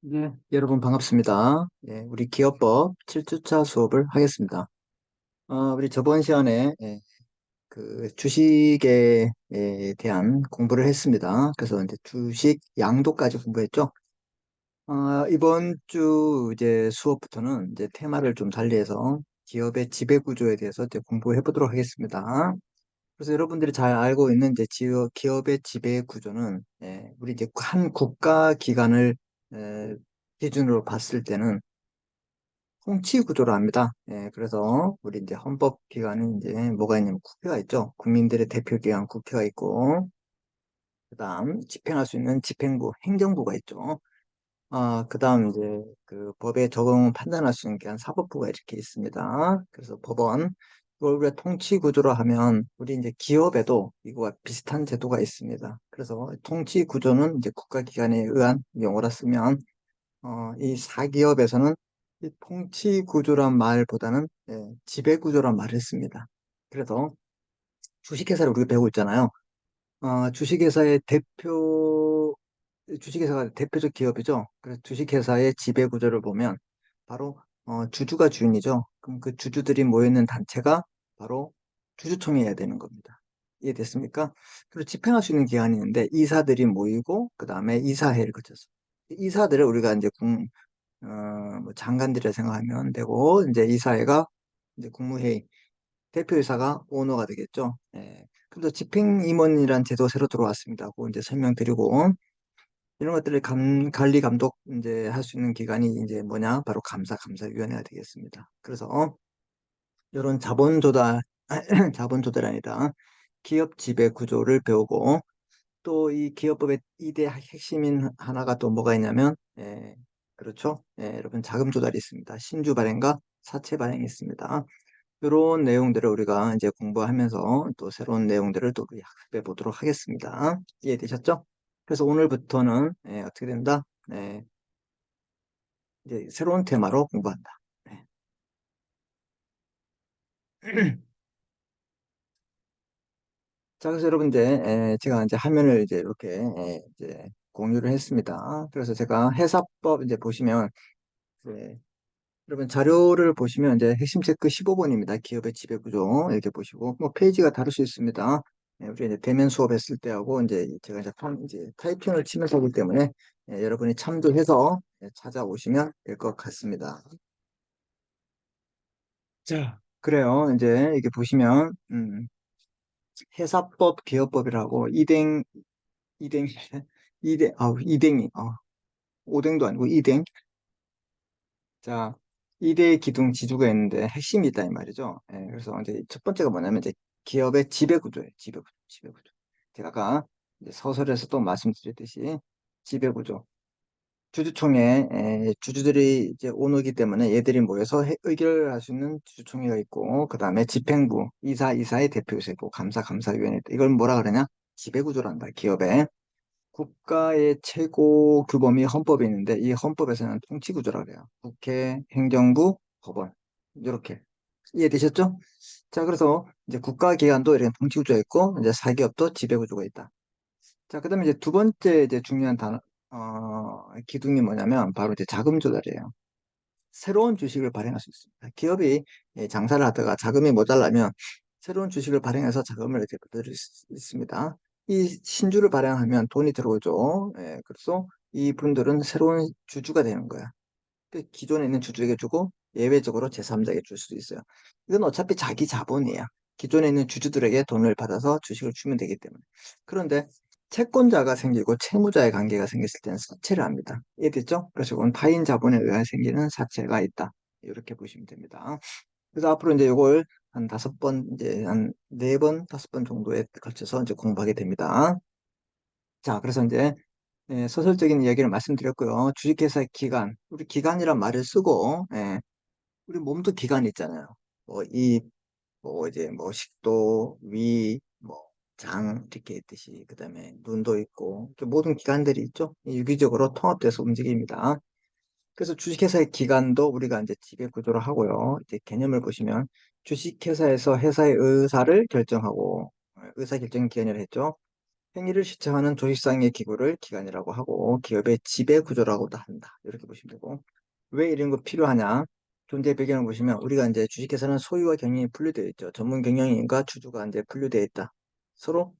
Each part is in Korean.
네, 여러분 반갑습니다. 예, 우리 기업법 7주차 수업을 하겠습니다. 우리 저번 시간에 그 주식에 대한 공부를 했습니다. 그래서 이제 주식 양도까지 공부했죠. 이번 주 이제 수업부터는 이제 테마를 좀 달리해서 기업의 지배 구조에 대해서 이제 공부해 보도록 하겠습니다. 그래서 여러분들이 잘 알고 있는 이제 기업의 지배 구조는 우리 이제 한 국가 기관을 기준으로 봤을 때는 통치 구조로 합니다. 그래서 우리 이제 헌법 기관은 이제 뭐가 있냐면 국회가 있죠. 국민들의 대표 기관 국회가 있고, 그다음 집행할 수 있는 집행부, 행정부가 있죠. 그다음 이제 그 법에 적용 판단할 수 있는 기관 사법부가 이렇게 있습니다. 그래서 법원 이걸 우리가 통치 구조로 하면 우리 이제 기업에도 이거와 비슷한 제도가 있습니다. 그래서 통치 구조는 이제 국가기관에 의한 용어라 쓰면 이 사기업에서는 이 통치 구조란 말보다는 지배 구조란 말을 씁니다. 그래서 주식회사를 우리가 배우고 있잖아요. 주식회사의 주식회사가 대표적 기업이죠. 그래서 주식회사의 지배 구조를 보면 바로 주주가 주인이죠. 그럼 그 주주들이 모여있는 단체가 바로 주주총회여야 되는 겁니다. 이해됐습니까? 그리고 집행할 수 있는 기관이 있는데 이사들이 모이고 그 다음에 이사회를 거쳐서 이사들을 우리가 이제 뭐 장관들이라 생각하면 되고, 이제 이사회가 이제 국무회의, 대표이사가 오너가 되겠죠. 그래서 집행임원이라는 제도가 새로 들어왔습니다. 그거 이제 설명드리고, 이런 것들을 관리 감독 이제 할 수 있는 기관이 이제 뭐냐? 바로 감사위원회가 되겠습니다. 그래서 이런 자본 조달, 자본 조달이 아니라 기업 지배 구조를 배우고, 또 이 기업법의 이대 핵심인 하나가 또 뭐가 있냐면, 그렇죠. 여러분 자금 조달이 있습니다. 신주 발행과 사채 발행이 있습니다. 이런 내용들을 우리가 이제 공부하면서 또 새로운 내용들을 또 학습해 보도록 하겠습니다. 이해되셨죠? 그래서 오늘부터는 어떻게 된다? 이제 새로운 테마로 공부한다. 네. 자, 그래서 여러분 이제 제가 이제 화면을 이제 이렇게 이제 공유를 했습니다. 그래서 제가 회사법 이제 보시면 네, 여러분 자료를 보시면 이제 핵심 체크 15번입니다. 기업의 지배구조 이렇게 보시고 뭐 페이지가 다를 수 있습니다. 우리 이제 대면 수업했을 때하고 이제 제가 이제 타이핑을 치면서 하기 때문에 여러분이 참조해서 찾아오시면 될 것 같습니다. 자, 그래요. 이제 이렇게 보시면 회사법, 기업법이라고 이댕 이댕이 오댕도 아니고 이댕. 자, 2대 기둥 지주가 있는데 핵심이 있다 이 말이죠. 그래서 이제 첫 번째가 뭐냐면 이제 기업의 지배구조예요. 지배구조. 제가 아까 이제 서술에서도 말씀드렸듯이 지배구조. 주주총회, 주주들이 이제 오너기 때문에 얘들이 모여서 의결을 할 수 있는 주주총회가 있고, 그 다음에 집행부, 이사의 대표이사 있고, 감사위원회. 이걸 뭐라 그러냐? 지배구조란다, 기업의. 국가의 최고 규범이 헌법에 있는데 이 헌법에서는 통치구조라고 해요. 국회, 행정부, 법원 이렇게 이해되셨죠? 자, 그래서 이제 국가기관도 이렇게 통치구조가 있고 이제 사기업도 지배구조가 있다. 자, 그다음에 이제 두 번째 이제 중요한 기둥이 뭐냐면 바로 이제 자금 조달이에요. 새로운 주식을 발행할 수 있습니다. 기업이 장사를 하다가 자금이 모자라면 새로운 주식을 발행해서 자금을 이렇게 받을 수 있습니다. 이 신주를 발행하면 돈이 들어오죠. 그래서 이분들은 새로운 주주가 되는 거야. 기존에 있는 주주에게 주고 예외적으로 제3자에게 줄 수도 있어요. 이건 어차피 자기 자본이에요. 기존에 있는 주주들에게 돈을 받아서 주식을 주면 되기 때문에. 그런데 채권자가 생기고 채무자의 관계가 생겼을 때는 사채를 합니다. 이해됐죠? 그래서 이건 타인 자본에 의해 생기는 사채가 있다. 이렇게 보시면 됩니다. 그래서 앞으로 이제 이걸 한 5번, 이제 한 4번, 5번 정도에 걸쳐서 이제 공부하게 됩니다. 자, 그래서 이제 서술적인 이야기를 말씀드렸고요. 주식회사의 기간, 우리 기간이란 말을 쓰고, 우리 몸도 기간이 있잖아요. 뭐, 뭐, 이제 뭐, 식도, 위, 뭐, 장, 이렇게 있듯이, 그 다음에 눈도 있고, 이렇게 모든 기관들이 있죠. 유기적으로 통합돼서 움직입니다. 그래서 주식회사의 기간도 우리가 이제 지배 구조를 하고요. 이제 개념을 보시면, 주식회사에서 회사의 의사를 결정하고, 의사결정 기관이라 했죠. 행위를 시청하는 조직상의 기구를 기관이라고 하고 기업의 지배 구조라고도 한다. 이렇게 보시면 되고 왜 이런 거 필요하냐? 존재 배경을 보시면 우리가 이제 주식회사는 소유와 경영이 분류되어 있죠. 전문 경영인과 주주가 이제 분류되어 있다. 서로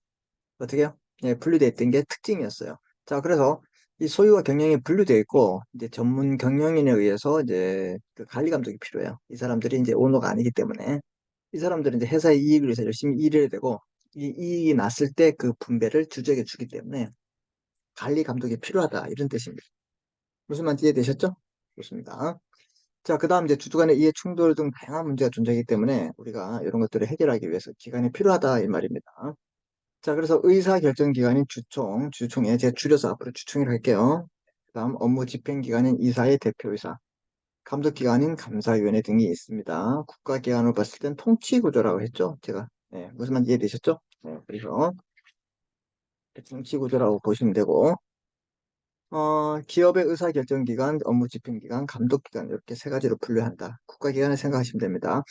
어떻게요? 예, 분류되어 있던 게 특징이었어요. 자, 그래서 이 소유와 경영이 분류되어 있고 이제 전문 경영인에 의해서 이제 그 관리 감독이 필요해요. 이 사람들이 이제 오너가 아니기 때문에 이 사람들은 이제 회사의 이익을 위해서 열심히 일해야 되고 이 이익이 났을 때 그 분배를 주주에게 주기 때문에 관리 감독이 필요하다 이런 뜻입니다. 무슨 말인지 이해되셨죠? 좋습니다. 자, 그 다음 이제 주주 간의 이해 충돌 등 다양한 문제가 존재하기 때문에 우리가 이런 것들을 해결하기 위해서 기관이 필요하다 이 말입니다. 자, 그래서 의사결정기관인 주총에 제가 줄여서 앞으로 주총이라고 할게요. 그 다음 업무 집행기관인 이사의 대표이사, 감독기관인 감사위원회 등이 있습니다. 국가기관으로 봤을 땐 통치구조라고 했죠? 제가. 네, 무슨 말인지 이해되셨죠? 네, 그래서 통치구조라고 보시면 되고, 기업의 의사결정기관, 업무집행기관, 감독기관 이렇게 세 가지로 분류한다. 국가기관을 생각하시면 됩니다.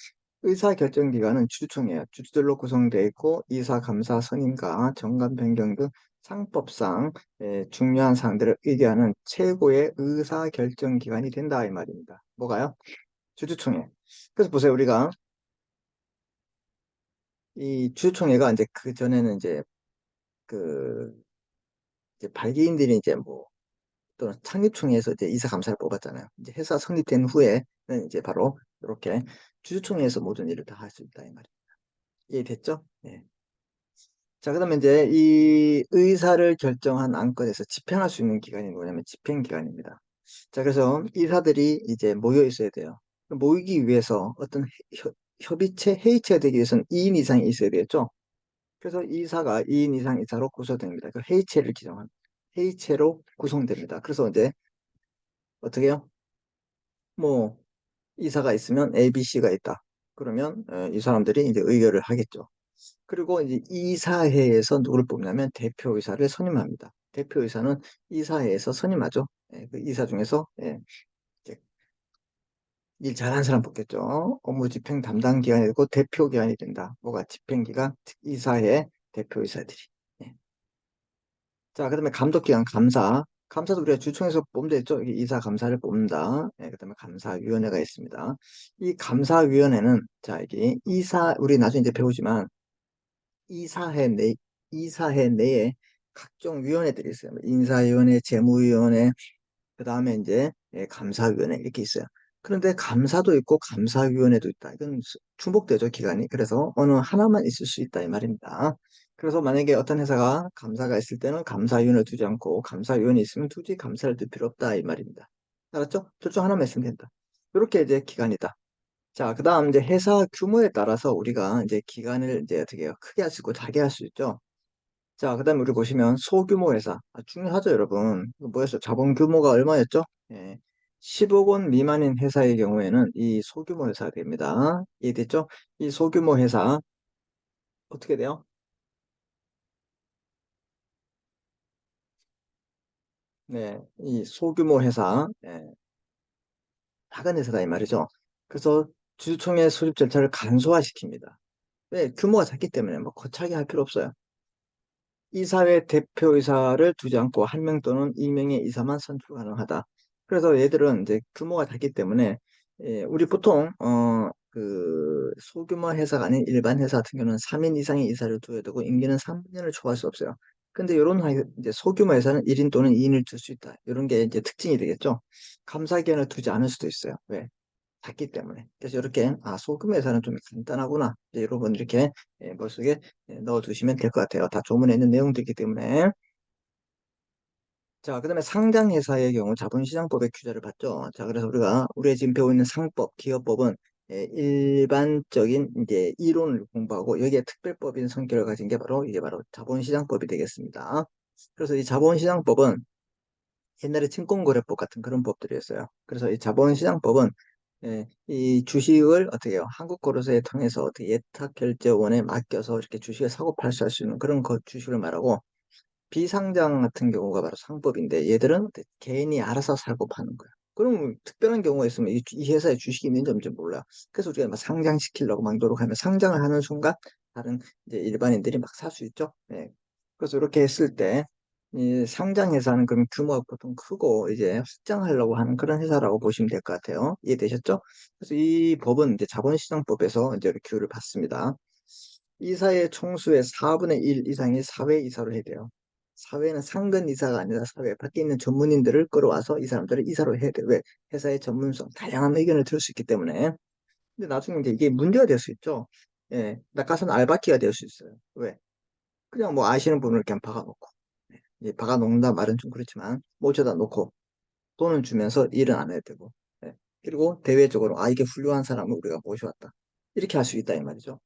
의사결정기관은 주주총회예요. 주주들로 구성되어 있고 이사, 감사, 선임과 정관 변경 등 상법상 중요한 사항들을 의결하는 최고의 의사결정기관이 된다 이 말입니다. 뭐가요? 주주총회. 그래서 보세요. 우리가 이 주주총회가 이제 그 전에는 그 이제 발기인들이 이제 뭐 또는 창립총회에서 이제 이사감사를 뽑았잖아요. 이제 회사 성립된 후에는 이제 바로 이렇게 주주총회에서 모든 일을 다 할 수 있다 이 말이에요. 이해됐죠? 네. 자, 그다음에 이제 이 의사를 결정한 안건에서 집행할 수 있는 기관이 뭐냐면 집행기관입니다. 자, 그래서 이사들이 이제 모여 있어야 돼요. 모이기 위해서 어떤 협의체, 회의체가 되기 위해서는 2인 이상이 있어야 되겠죠? 그래서 이사가 2인 이상 이사로 구성됩니다. 그 회의체를 기정한 회의체로 구성됩니다. 그래서 이제 어떻게 해요? 뭐 이사가 있으면 A, B, C가 있다. 그러면 이 사람들이 이제 의결을 하겠죠. 그리고 이제 이사회에서 누구를 뽑냐면 대표이사를 선임합니다. 대표이사는 이사회에서 선임하죠. 예, 그 이사 중에서 이제 일 잘하는 사람 뽑겠죠. 업무 집행 담당 기관이 되고 대표 기관이 된다. 뭐가 집행기관, 이사회, 대표이사들이. 예. 자, 그다음에 감독기관 감사. 감사도 우리가 주총에서 뽑으면 되죠. 이게 이사 감사를 뽑는다. 예, 그다음에 감사위원회가 있습니다. 이 감사위원회는 자 이게 우리 나중에 이제 배우지만 이사회 내 이사회 내에 각종 위원회들이 있어요. 뭐 인사위원회, 재무위원회, 그 다음에 이제 감사위원회 이렇게 있어요. 그런데 감사도 있고 감사위원회도 있다. 이건 중복되죠, 기간이. 그래서 어느 하나만 있을 수 있다 이 말입니다. 그래서 만약에 어떤 회사가 감사가 있을 때는 감사위원회를 두지 않고 감사위원회 있으면 굳이 감사를 둘 필요 없다 이 말입니다. 알았죠? 둘 중 하나만 있으면 된다. 이렇게 이제 기간이다. 자, 그 다음 이제 회사 규모에 따라서 우리가 이제 기간을 이제 어떻게 해요? 크게 할 수 있고 작게 할 수 있죠. 자, 그 다음에 우리 보시면 소규모 회사. 중요하죠, 여러분. 이거 뭐였어? 자본 규모가 얼마였죠? 10억 원 미만인 회사의 경우에는 이 소규모 회사가 됩니다. 이해됐죠? 이 소규모 회사 어떻게 돼요? 네, 이 소규모 회사, 작은 회사다 이 말이죠. 그래서 주주총회 소집 절차를 간소화시킵니다. 왜? 규모가 작기 때문에 뭐 거창하게 할 필요 없어요. 이사회 대표이사를 두지 않고 한 명 또는 익명의 이사만 선출 가능하다. 그래서 얘들은 이제 규모가 작기 때문에 우리 보통 그 소규모 회사가 아닌 일반 회사 같은 경우는 3인 이상의 이사를 둬야 되고 임기는 3년을 초과할 수 없어요. 근데 이런 이제 소규모 회사는 1인 또는 2인을 둘 수 있다. 이런 게 이제 특징이 되겠죠. 감사기관을 두지 않을 수도 있어요. 왜? 작기 때문에. 그래서 이렇게 소금 회사는 좀 간단하구나. 이제 여러분 이렇게 머릿속에 넣어두시면 될 것 같아요. 다 조문에 있는 내용들이기 때문에. 자, 그다음에 상장 회사의 경우 자본시장법의 규제를 받죠. 자, 그래서 우리가 지금 배우고 있는 상법, 기업법은 일반적인 이제 이론을 공부하고 여기에 특별법인 성격을 가진 게 바로 이게 바로 자본시장법이 되겠습니다. 그래서 이 자본시장법은 옛날에 증권거래법 같은 그런 법들이었어요. 그래서 이 자본시장법은 이 주식을 어떻게 해요? 한국거래소에 통해서 어떻게 예탁결제원에 맡겨서 이렇게 주식을 사고 팔 수 할 수 있는 그런 주식을 말하고 비상장 같은 경우가 바로 상법인데 얘들은 개인이 알아서 사고 파는 거야. 그럼 특별한 경우가 있으면 이 회사에 주식이 있는지 없는지 몰라. 그래서 우리가 막 상장시키려고 막 노력하면 상장을 하는 순간 다른 이제 일반인들이 막 살 수 있죠. 네. 그래서 이렇게 했을 때, 이 상장 회사는 그럼 규모가 보통 크고, 이제 확장하려고 하는 그런 회사라고 보시면 될 것 같아요. 이해되셨죠? 그래서 이 법은 이제 자본시장법에서 이제 규율을 받습니다. 이사의 총수의 4분의 1 이상이 사회이사로 해야 돼요. 사회는 상근이사가 아니라 사회 밖에 있는 전문인들을 끌어와서 이 사람들을 이사로 해야 돼요. 왜? 회사의 전문성, 다양한 의견을 들을 수 있기 때문에. 근데 나중에 이제 이게 문제가 될 수 있죠. 예, 낙하산 알바끼가 될 수 있어요. 왜? 그냥 뭐 아시는 분을 그냥 박아놓고. 예, 이제 박아놓는다 말은 좀 그렇지만, 모셔다 놓고 돈은 주면서 일은 안 해야 되고. 예, 그리고 대외적으로, 아, 이게 훌륭한 사람을 우리가 모셔왔다. 이렇게 할 수 있다, 이 말이죠.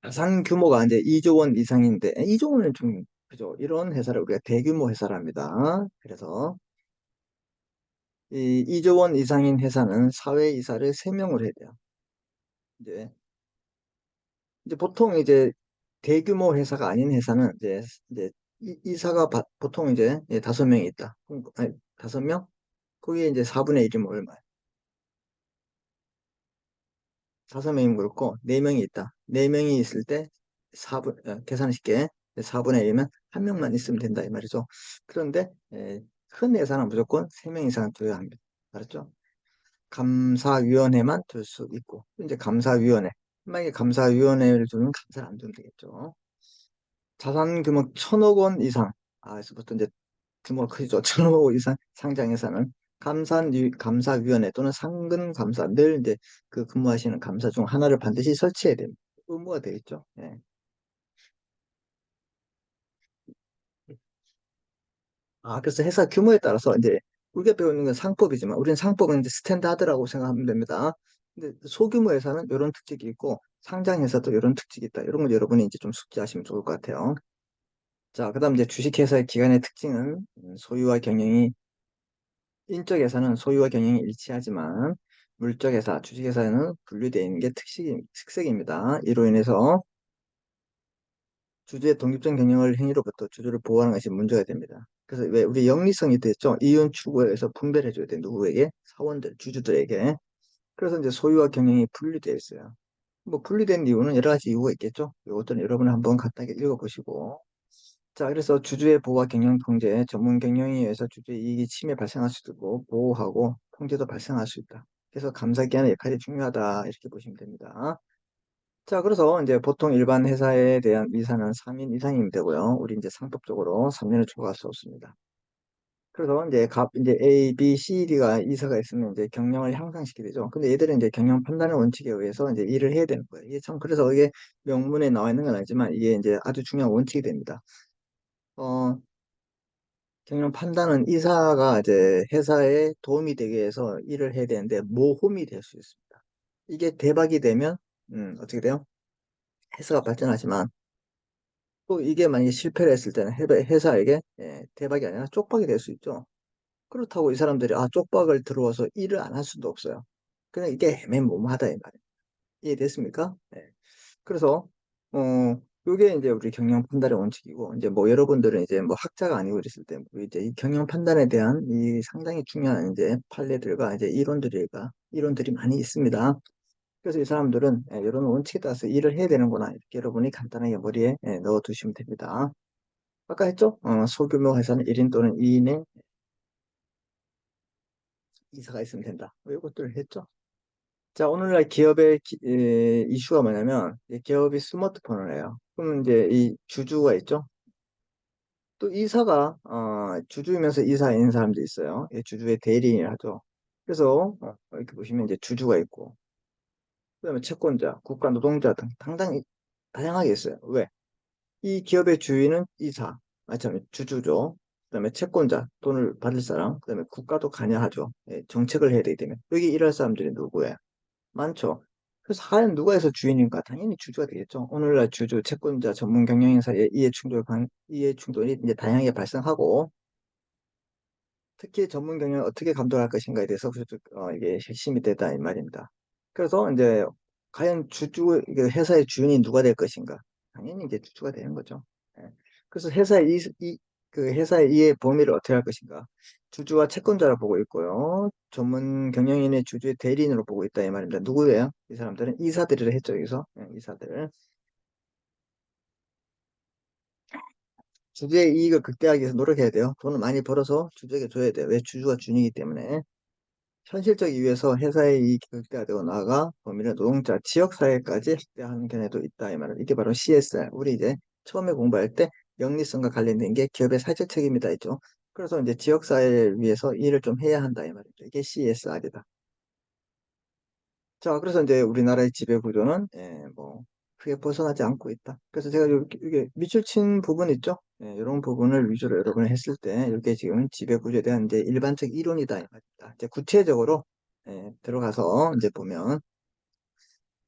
자산 규모가 이제 2조 원 이상인데, 2조 원은 좀, 그죠? 이런 회사를 우리가 대규모 회사랍니다. 그래서 이 2조 원 이상인 회사는 사회이사를 3명을 해야 돼요. 이제, 이제 보통 이제 대규모 회사가 아닌 회사는 이제 이사가 보통 이제 5명이 있다. 아니, 5명? 거기에 이제 4분의 1이면 얼마야? 5명이면 그렇고, 4명이 있다. 4명이 있을 때 계산 쉽게 4분의 1이면 한 명만 있으면 된다 이 말이죠. 그런데 큰 회사는 무조건 3명 이상은 둬야 합니다. 알았죠? 감사위원회만 둘 수 있고, 이제 감사위원회. 만약에 감사위원회를 두면 감사를 안 두면 되겠죠. 자산 규모 1,000억 원 이상. 아, 그래서부터 이제 규모가 크죠. 1,000억 원 이상 상장에서는 감사위원회 또는 상근감사 늘 이제 그 근무하시는 감사 중 하나를 반드시 설치해야 됩니다. 의무가 되겠죠. 예. 아, 그래서 회사 규모에 따라서 이제 우리가 배우는 건 상법이지만 우리는 상법은 이제 스탠다드라고 생각하면 됩니다. 근데 소규모 회사는 이런 특징이 있고 상장 회사도 이런 특징이 있다. 이런 걸 여러분이 이제 좀 숙지하시면 좋을 것 같아요. 자, 그다음 이제 주식회사의 기관의 특징은 소유와 경영이 인적에서는 소유와 경영이 일치하지만 물적에서 주식회사에는 분류되어 있는 게 특색입니다. 이로 인해서 주주의 독립적 경영을 행위로부터 주주를 보호하는 것이 문제가 됩니다. 그래서 왜 우리 영리성이 됐죠? 이윤 추구에서 분배를 해줘야 돼. 누구에게? 사원들, 주주들에게. 그래서 이제 소유와 경영이 분리되어 있어요. 뭐 분리된 이유는 여러 가지 이유가 있겠죠? 이것들은 여러분이 한번 간단하게 읽어보시고. 자, 그래서 주주의 보호와 경영 통제, 전문 경영에 의해서 주주의 이익이 침해 발생할 수도 있고, 보호하고 통제도 발생할 수 있다. 그래서 감사기관의 역할이 중요하다. 이렇게 보시면 됩니다. 자, 그래서 이제 보통 일반 회사에 대한 이사는 3인 이상이면 되고요. 우리 이제 상법적으로 3년을 초과할 수 없습니다. 그래서 이제 A, B, C, D가 이사가 있으면 이제 경영을 향상시키게 되죠. 근데 얘들은 이제 경영 판단의 원칙에 의해서 이제 일을 해야 되는 거예요. 이게 참, 그래서 이게 명문에 나와 있는 건 아니지만 이게 이제 아주 중요한 원칙이 됩니다. 어, 경영 판단은 이사가 이제 회사에 도움이 되기 위해서 일을 해야 되는데 모험이 될 수 있습니다. 이게 대박이 되면, 어떻게 돼요? 회사가 발전하지만 또 이게 만약에 실패를 했을 때는 회사에게 대박이 아니라 쪽박이 될 수 있죠. 그렇다고 이 사람들이 쪽박을 들어와서 일을 안 할 수도 없어요. 그냥 이게 애매모호하다 이 말이에요. 이해됐습니까? 네. 그래서 요게 이제 우리 경영 판단의 원칙이고 이제 뭐 여러분들은 이제 뭐 학자가 아니고 그랬을 때 뭐 이제 이 경영 판단에 대한 이 상당히 중요한 이제 판례들과 이제 이론들이 많이 있습니다. 그래서 이 사람들은 이런 원칙에 따라서 일을 해야 되는구나 이렇게 여러분이 간단하게 머리에 넣어 두시면 됩니다. 아까 했죠? 소규모 회사는 1인 또는 2인의 이사가 있으면 된다. 뭐 이것들 했죠? 자, 오늘날 기업의 이슈가 뭐냐면, 이제 기업이 스마트폰을 해요. 그러면 이제 이 주주가 있죠? 또 이사가, 주주이면서 이사인 사람도 있어요. 이 주주의 대리인을 하죠. 그래서, 이렇게 보시면 이제 주주가 있고, 그 다음에 채권자, 국가 노동자 등 상당히 다양하게 있어요. 왜? 이 기업의 주인은 이사, 참 주주죠. 그다음에 채권자, 돈을 받을 사람, 그다음에 국가도 관여하죠. 정책을 해야 되기 때문에 여기 일할 사람들이 누구예요? 많죠. 그래서 하얀 누가 해서 주인인가? 당연히 주주가 되겠죠. 오늘날 주주, 채권자, 전문 경영인 사이에 이해 충돌이 이제 다양하게 발생하고 특히 전문 경영을 어떻게 감독할 것인가에 대해서 이게 핵심이 되다 이 말입니다. 그래서 이제 과연 이게 회사의 주인이 누가 될 것인가? 당연히 이제 주주가 되는 거죠. 예. 그래서 그 회사의 이해 범위를 어떻게 할 것인가? 주주와 채권자를 보고 있고요. 전문 경영인의 주주의 대리인으로 보고 있다 이 말입니다. 누구예요? 이 사람들은 이사들이라 했죠, 여기서. 이사들. 주주의 이익을 극대화하기 위해서 노력해야 돼요. 돈을 많이 벌어서 주주에게 줘야 돼요. 왜? 주주가 준이기 때문에. 현실적 이유에서 회사의 이익이 극대화되고 나아가 범위를 노동자, 지역사회까지 확대하는 견해도 있다. 이 말은 이게 바로 CSR. 우리 이제 처음에 공부할 때 영리성과 관련된 게 기업의 사회적 책임이다 했죠. 그래서 이제 지역사회를 위해서 일을 좀 해야 한다. 이 말이죠. 이게 CSR이다. 자, 그래서 이제 우리나라의 지배 구조는 뭐 크게 벗어나지 않고 있다. 그래서 제가 이게 밑줄 친 부분 있죠? 이런 부분을 위주로 여러분이 했을 때 이렇게 지금 지배 구조에 대한 이제 일반적 이론이다 이 말입니다. 이제 구체적으로 들어가서 이제 보면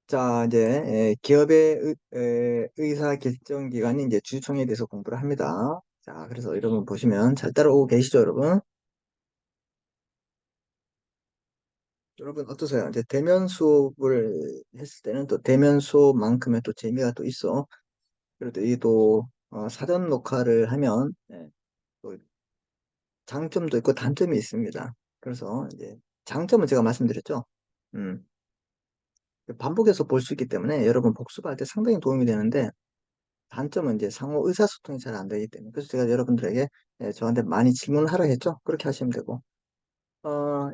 자 이제 기업의 의사 결정 기관이 이제 주주총회에 대해서 공부를 합니다. 자, 그래서 여러분 보시면 잘 따라오고 계시죠, 여러분? 여러분 어떠세요? 이제 대면 수업을 했을 때는 또 대면 수업만큼의 또 재미가 또 있어. 그래도 이게 또 사전 녹화를 하면 또 장점도 있고 단점이 있습니다. 그래서 이제 장점은 제가 말씀드렸죠. 음, 반복해서 볼 수 있기 때문에 여러분 복습할 때 상당히 도움이 되는데 단점은 이제 상호 의사소통이 잘 안 되기 때문에 그래서 제가 여러분들에게 저한테 많이 질문하라 했죠. 그렇게 하시면 되고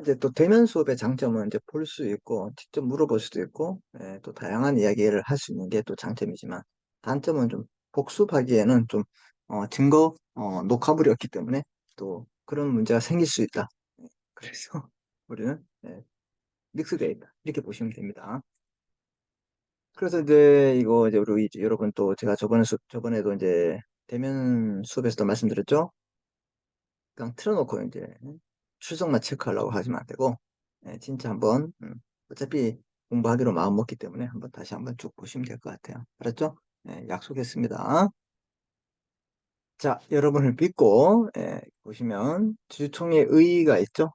이제 또 대면 수업의 장점은 이제 볼 수 있고, 직접 물어볼 수도 있고, 또 다양한 이야기를 할 수 있는 게 또 장점이지만, 단점은 좀 복습하기에는 좀, 증거, 녹화물이 없기 때문에 또 그런 문제가 생길 수 있다. 그래서 우리는, 믹스되어 있다. 이렇게 보시면 됩니다. 그래서 이제 이거 이제 우리 이제 여러분 또 제가 저번에도 이제 대면 수업에서도 말씀드렸죠? 그냥 틀어놓고 이제 출석만 체크하려고 하시면 안 되고 진짜 한번 어차피 공부하기로 마음 먹기 때문에 한번 다시 한번 쭉 보시면 될 것 같아요. 알았죠? 약속했습니다. 자, 여러분을 믿고 보시면 주주총회 의의가 있죠?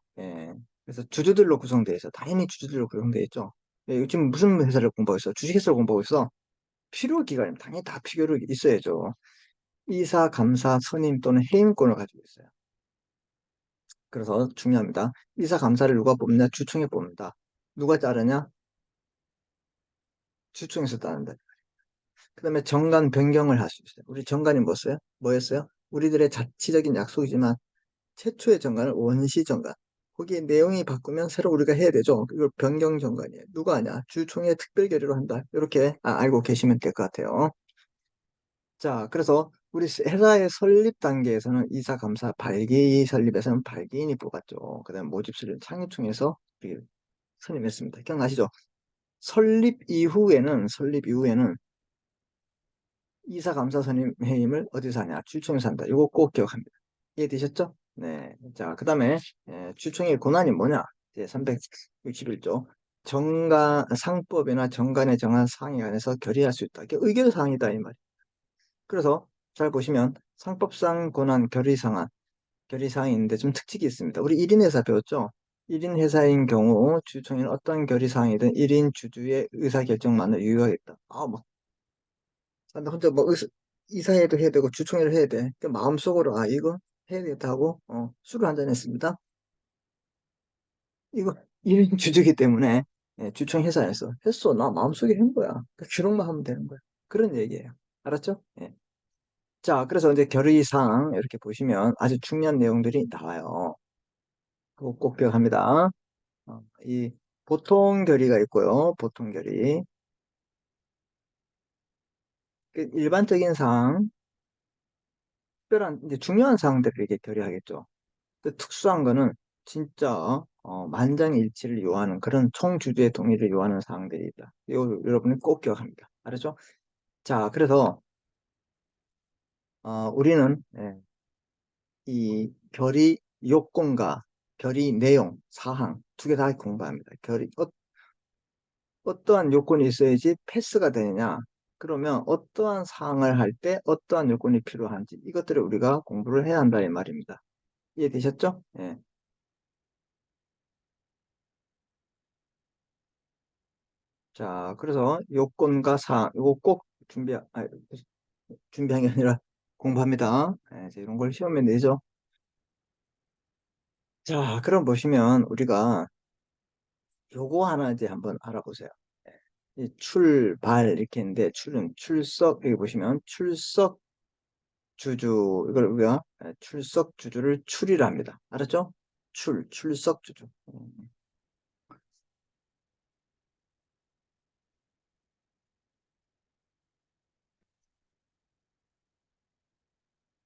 그래서 주주들로 구성되어 있어. 당연히 주주들로 구성되어 있죠. 요즘 무슨 회사를 공부하고 있어? 주식회사를 공부하고 있어. 필요 기간이면 당연히 다 필요로 있어야죠. 이사, 감사, 선임 또는 해임권을 가지고 있어요. 그래서 중요합니다. 이사 감사를 누가 뽑느냐? 주총에 뽑는다. 누가 자르냐? 주총에서 따른다. 그 다음에 정관 변경을 할 수 있어요. 우리 정관이 뭐였어요? 뭐였어요? 우리들의 자치적인 약속이지만 최초의 정관은 원시 정관. 거기에 내용이 바꾸면 새로 우리가 해야 되죠. 이걸 변경 정관이에요. 누가 하냐? 주총회 특별 결의로 한다. 이렇게 알고 계시면 될 것 같아요. 자, 그래서 우리 회사의 설립 단계에서는 이사 감사 발기 설립에서는 발기인이 뽑았죠. 그다음 모집 설립 창립총회에서 선임했습니다. 기억나시죠? 설립 이후에는 이사 감사 선임 해임을 어디서 하냐? 주총에서 한다. 이거 꼭 기억합니다. 이해되셨죠? 네. 자, 그다음에 주총의 권한이 뭐냐? 이제 361조. 상법이나 정관에 정한 사항에 관해서 결의할 수 있다. 이게 의결 사항이다 이 말이에요. 그래서 잘 보시면 상법상 권한 결의 사항이 있는데 좀 특징이 있습니다. 우리 1인 회사 배웠죠? 1인 회사인 경우 주총에는 어떤 결의 사항이든 1인 주주의 의사결정만을 유효하겠다. 뭐 근데 혼자 뭐 이사회도 해야 되고 주총회를 해야 돼. 그 마음속으로 이거 해야 되겠다 하고 술을 한잔 했습니다. 이거 1인 주주기 때문에 주총 회사에서 했어. 나 마음속에 한 거야. 그 기록만 하면 되는 거야. 그런 얘기예요. 알았죠? 예. 자, 그래서 이제 결의사항 이렇게 보시면 아주 중요한 내용들이 나와요. 그거 꼭 기억합니다. 이 보통 결의가 있고요. 보통 결의. 그 일반적인 사항, 특별한 이제 중요한 사항들을 이렇게 결의하겠죠. 그 특수한 거는 진짜 만장일치를 요하는 그런 총주주의 동의를 요하는 사항들이 있다. 이거 여러분이 꼭 기억합니다. 알았죠? 자, 그래서 우리는 이 결의 요건과 결의 내용, 사항 두 개 다 공부합니다. 어떠한 요건이 있어야지 패스가 되느냐? 그러면 어떠한 사항을 할 때 어떠한 요건이 필요한지 이것들을 우리가 공부를 해야 한다 이 말입니다. 이해되셨죠? 예. 자, 그래서 요건과 사항 이거 꼭 준비한 게 아니라 공부합니다. 이제 이런 걸 시험에 내죠. 자, 그럼 보시면 우리가 요거 하나 이제 한번 알아보세요. 이 출발 이렇게 있는데 출은 출석 여기 보시면 출석 주주, 이걸 우리가 출석 주주를 출이라 합니다. 알았죠? 출석 주주.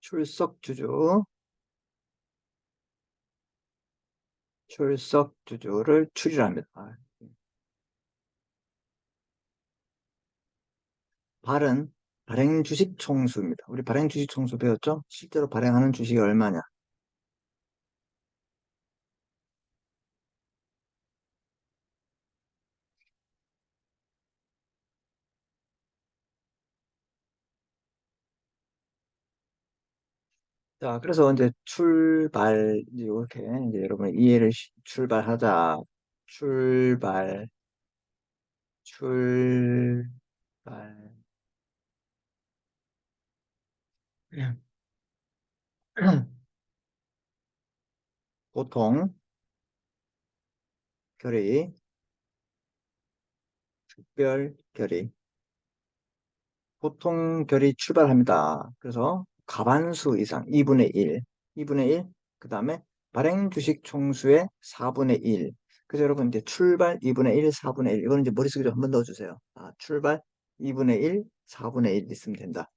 출석 주주, 출석 주주를 출이라 합니다. 발은 발행 주식 총수입니다. 우리 발행 주식 총수 배웠죠? 실제로 발행하는 주식이 얼마냐? 자, 그래서 이제 출발, 이렇게 이제 여러분 이해를 출발하자. 출발, 출발. 보통 결의, 특별 결의, 보통 결의 출발합니다. 그래서 가반수 이상, 2분의 1, 2분의 1, 그 다음에 발행 주식 총수의 4분의 1. 그래서 여러분 이제 출발 2분의 1, 4분의 1. 이거는 이제 머릿속에 좀 한번 넣어주세요. 출발 2분의 1, 4분의 1 있으면 된다.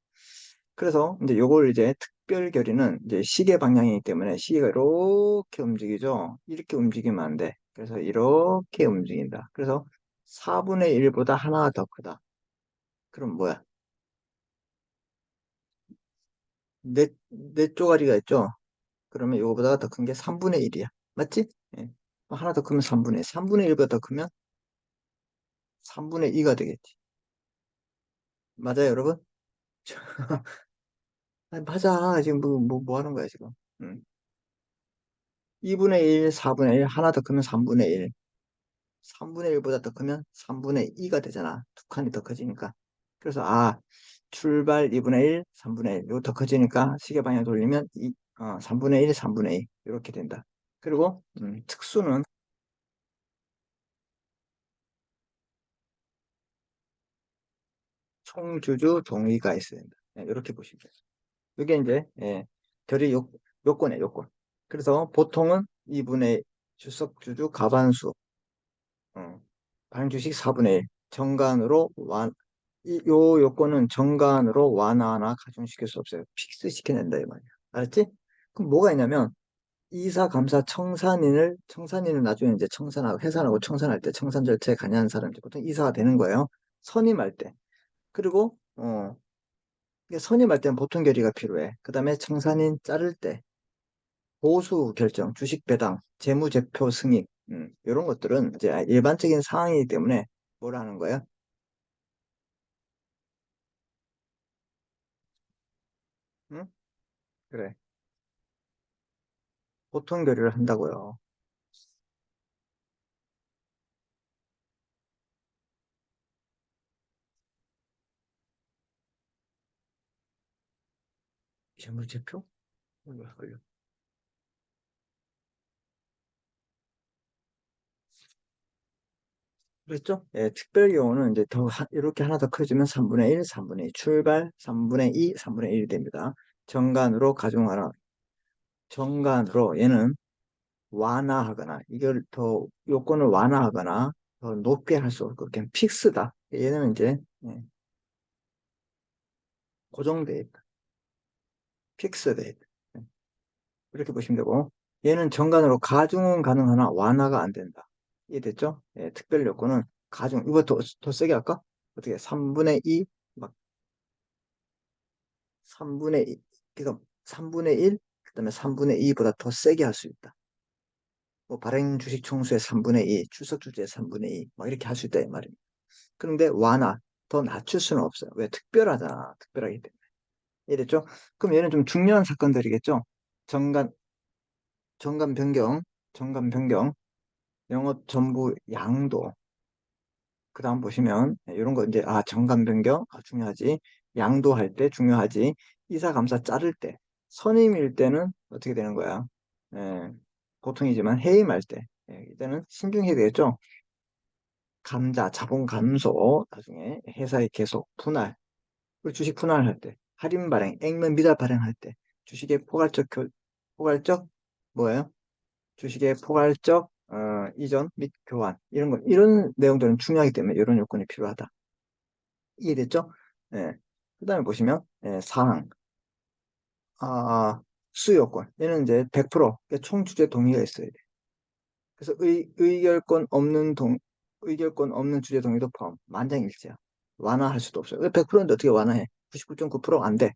그래서 이제 요걸 이제 특별 결의는 이제 시계 방향이기 때문에 시계가 이렇게 움직이죠. 이렇게 움직이면 안 돼. 그래서 이렇게 움직인다. 그래서 4분의 1보다 하나 더 크다. 그럼 뭐야? 네 쪼가리가 있죠? 그러면 이거보다 더 큰 게 3분의 1이야. 맞지? 예. 하나 더 크면 3분의 1. 3분의 1보다 더 크면 3분의 2가 되겠지. 맞아요, 여러분? 아니, 맞아. 지금 뭐 하는 거야, 지금? 2분의 1, 4분의 1, 하나 더 크면 3분의 1. 3분의 1보다 더 크면 3분의 2가 되잖아. 두 칸이 더 커지니까. 그래서, 출발 2분의 1, 3분의 1. 이거 더 커지니까 시계 방향 돌리면 3분의 1, 3분의 2. 이렇게 된다. 그리고, 특수는 총주주 동의가 있어야 된다. 네, 이렇게 보시면 돼요. 이게 이제 결의 요건이에요, 요건. 그래서 보통은 2분의 출석주주 가반수, 반주식 4분의 1, 정간으로 요 요건은 정간으로 완화나 가중시킬 수 없어요. 픽스 시켜낸다 이 말이야. 알았지? 그럼 뭐가 있냐면 이사, 감사, 청산인을 나중에 이제 청산하고 해산하고 청산할 때 청산 절차에 관여한 사람이 보통 이사가 되는 거예요. 선임할 때. 그리고 이게 선임할 때는 보통 결의가 필요해. 그 다음에 청산인 자를 때 보수 결정, 주식 배당, 재무제표 승인, 이런 것들은 이제 일반적인 사항이기 때문에 뭘 하는 거야? 응? 그래. 보통 결의를 한다고요. 재무제표? 왜 헷갈려? 그랬죠? 예, 특별 경우는 이제 이렇게 하나 더 커지면 3분의 1, 3분의 2, 출발 3분의 2, 3분의 1이 됩니다. 정간으로 가중하라. 정간으로 얘는 완화하거나 이걸 더 요건을 완화하거나 더 높게 할 수 없고 그냥 픽스다. 얘는 이제 고정돼 있다. 픽스돼 있다. 이렇게 보시면 되고 얘는 정간으로 가중은 가능하나 완화가 안 된다. 이해됐죠? 예, 특별 요건은 가중 이거 더 세게 할까? 어떻게 3분의 2, 막 3분의 2, 그러니까 3분의 1, 그다음에 3분의 2보다 더 세게 할 수 있다. 뭐 발행 주식 총수의 3분의 2, 출석 주주의 3분의 2, 막 이렇게 할 수 있다 이 말입니다. 그런데 완화, 더 낮출 수는 없어요. 왜? 특별하잖아. 특별하기 때문에. 이랬죠? 그럼 얘는 좀 중요한 사건들이겠죠? 정간, 정간 변경, 정간 변경, 영업 전부 양도. 그 다음 보시면, 이런 거 이제, 정간 변경, 중요하지. 양도할 때 중요하지. 이사, 감사 자를 때. 선임일 때는 어떻게 되는 거야? 예, 보통이지만 해임할 때. 이때는 신중해야 되겠죠? 자본 감소, 나중에 회사의 계속 분할, 그리고 주식 분할할 때 할인 발행, 액면 미달 발행할 때 주식의 포괄적 뭐예요? 주식의 포괄적 이전 및 교환 이런 내용들은 중요하기 때문에 이런 요건이 필요하다. 이해됐죠? 예. 그다음에 보시면 사항 수요건 얘는 이제 100% 그러니까 총 주제 동의가 있어야 돼. 그래서 의결권 없는 주제 동의도 포함 만장일치야. 완화할 수도 없어요. 100%인데 어떻게 완화해? 99.9%가 안 돼.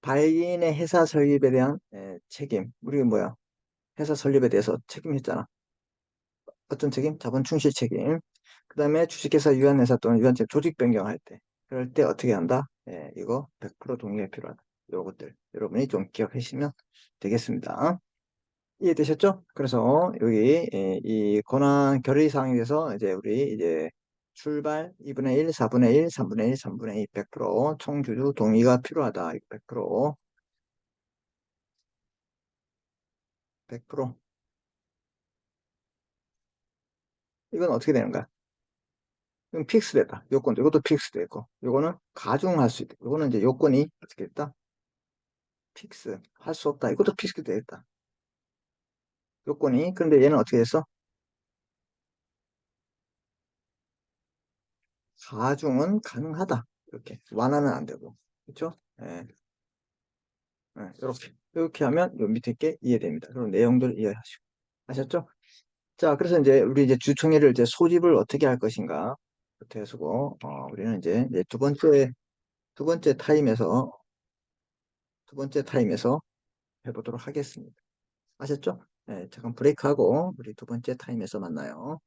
발기인의 회사 설립에 대한 책임. 우리 뭐야? 회사 설립에 대해서 책임했잖아. 어떤 책임? 자본 충실 책임. 그다음에 주식회사 유한회사 또는 유한체 조직 변경할 때. 그럴 때 어떻게 한다? 이거 100% 동의가 필요하다. 요것들 여러분이 좀 기억하시면 되겠습니다. 이해되셨죠? 그래서 여기 이 권한 결의 사항에 대해서 이제 우리 이제 출발 2분의 1, 4분의 1, 3분의 1, 3분의 2, 100% 총주주 동의가 필요하다. 100%, 100%. 이건 어떻게 되는 거야? 이건 픽스되다. 요건도 이것도 픽스되고 요거는 가중할 수 있다. 요거는 이제 요건이 어떻게 됐다? 픽스 할 수 없다. 이것도 픽스되겠다. 요건이 그런데 얘는 어떻게 됐어? 가중은 가능하다. 이렇게 완화는 안 되고 그렇죠? 예. 이렇게 하면 요 밑에 게 이해됩니다. 그럼 내용들 이해하시고 아셨죠? 자, 그래서 이제 우리 이제 주총회를 이제 소집을 어떻게 할 것인가 부터 해서고 우리는 이제 두 번째 타임에서 두 번째 타임에서 해보도록 하겠습니다. 아셨죠? 네, 잠깐 브레이크하고 우리 두 번째 타임에서 만나요.